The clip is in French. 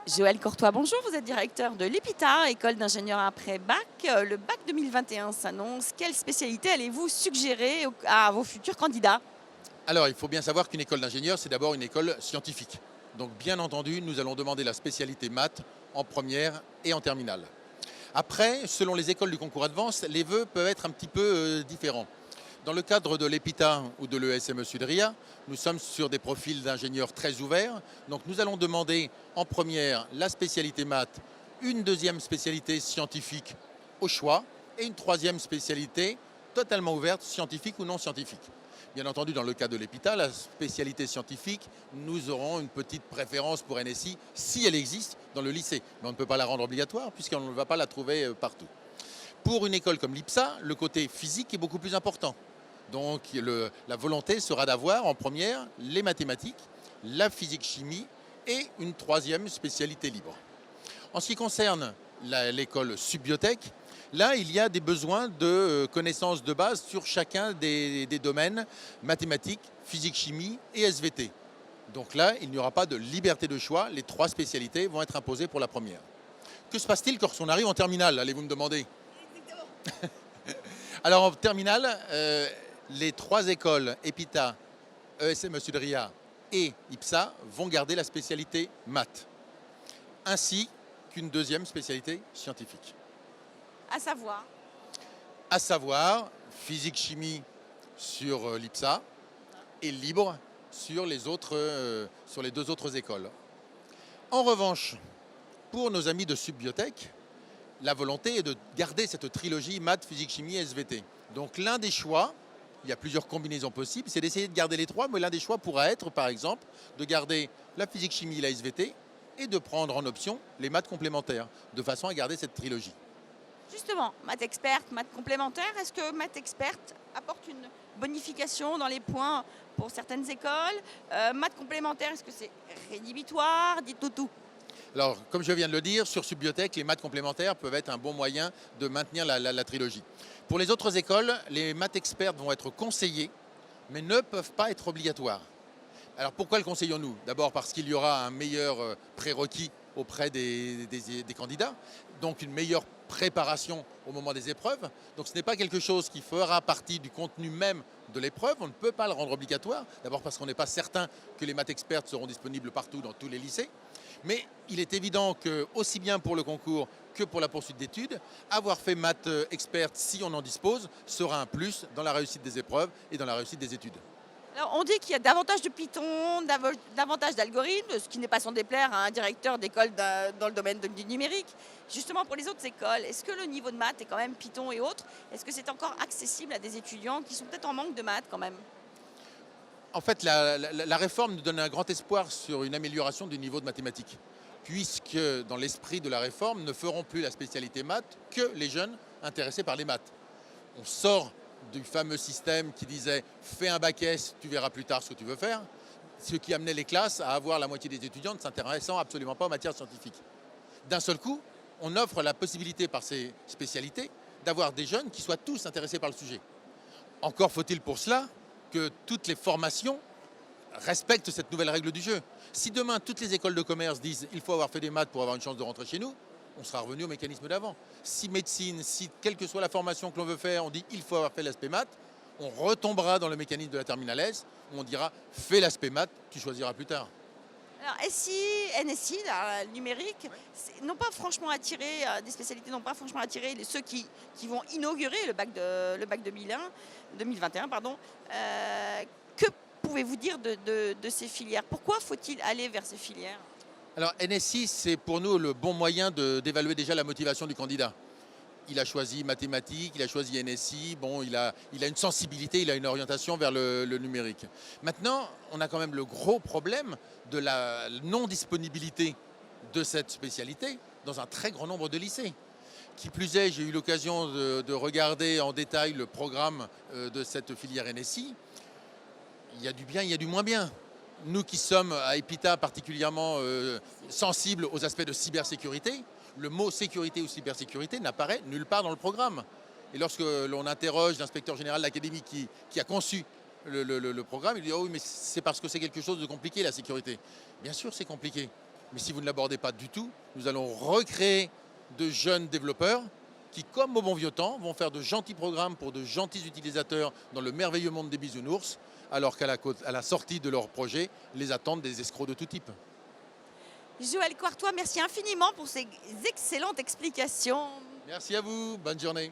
Joël Courtois, bonjour, vous êtes directeur de l'EPITA, école d'ingénieurs après bac. Le bac 2021 s'annonce. Quelle spécialité allez-vous suggérer à vos futurs candidats? Alors, il faut bien savoir qu'une école d'ingénieur, c'est d'abord une école scientifique. Donc, bien entendu, nous allons demander la spécialité maths en première et en terminale. Après, selon les écoles du concours Advance, les vœux peuvent être un petit peu différents. Dans le cadre de l'EPITA ou de l'ESME Sudria, nous sommes sur des profils d'ingénieurs très ouverts. Donc, nous allons demander en première la spécialité maths, une deuxième spécialité scientifique au choix et une troisième spécialité totalement ouverte, scientifique ou non scientifique. Bien entendu, dans le cas de l'EPITA, la spécialité scientifique, nous aurons une petite préférence pour NSI si elle existe dans le lycée. Mais on ne peut pas la rendre obligatoire puisqu'on ne va pas la trouver partout. Pour une école comme l'IPSA, le côté physique est beaucoup plus important. Donc la volonté sera d'avoir en première les mathématiques, la physique-chimie et une troisième spécialité libre. En ce qui concerne l'école Subbiotech, là, il y a des besoins de connaissances de base sur chacun des domaines mathématiques, physique, chimie et SVT. Donc là, il n'y aura pas de liberté de choix. Les trois spécialités vont être imposées pour la première. Que se passe-t-il quand on arrive en terminale, allez-vous me demander? Alors en terminale, les trois écoles, EPITA, ESME Sudria et IPSA, vont garder la spécialité maths, ainsi qu'une deuxième spécialité scientifique. À savoir. À savoir physique-chimie sur l'IPSA et libre sur sur les deux autres écoles. En revanche, pour nos amis de Subbiotech, la volonté est de garder cette trilogie maths, physique, chimie et SVT. Donc l'un des choix, il y a plusieurs combinaisons possibles, c'est d'essayer de garder les trois, mais l'un des choix pourra être, par exemple, de garder la physique, chimie et la SVT et de prendre en option les maths complémentaires, de façon à garder cette trilogie. Justement, maths experte, maths complémentaire, est-ce que maths experte apporte une bonification dans les points pour certaines écoles? Maths complémentaire, est-ce que c'est rédhibitoire? Dites-nous tout. Alors, comme je viens de le dire, sur Subbiotech, les maths complémentaires peuvent être un bon moyen de maintenir la trilogie. Pour les autres écoles, les maths expertes vont être conseillées, mais ne peuvent pas être obligatoires. Alors pourquoi le conseillons-nous? D'abord parce qu'il y aura un meilleur prérequis auprès des candidats, donc une meilleure préparation au moment des épreuves. Donc ce n'est pas quelque chose qui fera partie du contenu même de l'épreuve, on ne peut pas le rendre obligatoire. D'abord parce qu'on n'est pas certain que les maths expertes seront disponibles partout dans tous les lycées. Mais il est évident que, aussi bien pour le concours que pour la poursuite d'études, avoir fait maths expertes, si on en dispose, sera un plus dans la réussite des épreuves et dans la réussite des études. Alors, on dit qu'il y a davantage de Python, davantage d'algorithmes, ce qui n'est pas sans déplaire à un directeur d'école dans le domaine du numérique. Justement, pour les autres écoles, est-ce que le niveau de maths est quand même Python et autres? Est-ce que c'est encore accessible à des étudiants qui sont peut-être en manque de maths quand même? En fait, la réforme nous donne un grand espoir sur une amélioration du niveau de mathématiques, puisque dans l'esprit de la réforme, ne feront plus la spécialité maths que les jeunes intéressés par les maths. On sort du fameux système qui disait « fais un bac S, tu verras plus tard ce que tu veux faire », ce qui amenait les classes à avoir la moitié des étudiants ne s'intéressant absolument pas aux matières scientifiques. D'un seul coup, on offre la possibilité par ces spécialités d'avoir des jeunes qui soient tous intéressés par le sujet. Encore faut-il pour cela que toutes les formations respectent cette nouvelle règle du jeu. Si demain, toutes les écoles de commerce disent « il faut avoir fait des maths pour avoir une chance de rentrer chez nous », on sera revenu au mécanisme d'avant. Si médecine, si quelle que soit la formation que l'on veut faire, on dit « il faut avoir fait l'aspect maths », on retombera dans le mécanisme de la terminale S, où on dira « fais l'aspect maths, tu choisiras plus tard ». Alors, SI, NSI, le numérique, n'ont pas franchement attiré, des spécialités n'ont pas franchement attiré ceux qui vont inaugurer le bac 2021. Pardon. Que pouvez-vous dire de ces filières? Pourquoi faut-il aller vers ces filières? Alors NSI, c'est pour nous le bon moyen d'évaluer déjà la motivation du candidat. Il a choisi mathématiques, il a choisi NSI, bon, il a une sensibilité, il a une orientation vers le numérique. Maintenant, on a quand même le gros problème de la non-disponibilité de cette spécialité dans un très grand nombre de lycées. Qui plus est, j'ai eu l'occasion de regarder en détail le programme de cette filière NSI. Il y a du bien, il y a du moins bien. Nous qui sommes à EPITA particulièrement sensibles aux aspects de cybersécurité, le mot sécurité ou cybersécurité n'apparaît nulle part dans le programme. Et lorsque l'on interroge l'inspecteur général de l'académie qui a conçu le programme, il dit « oh oui, mais c'est parce que c'est quelque chose de compliqué la sécurité ». Bien sûr c'est compliqué, Mais si vous ne l'abordez pas du tout, nous allons recréer de jeunes développeurs qui, comme au bon vieux temps, vont faire de gentils programmes pour de gentils utilisateurs dans le merveilleux monde des bisounours, alors qu'à la sortie de leur projet, les attendent des escrocs de tout type. Joël Courtois, merci infiniment pour ces excellentes explications. Merci à vous, bonne journée.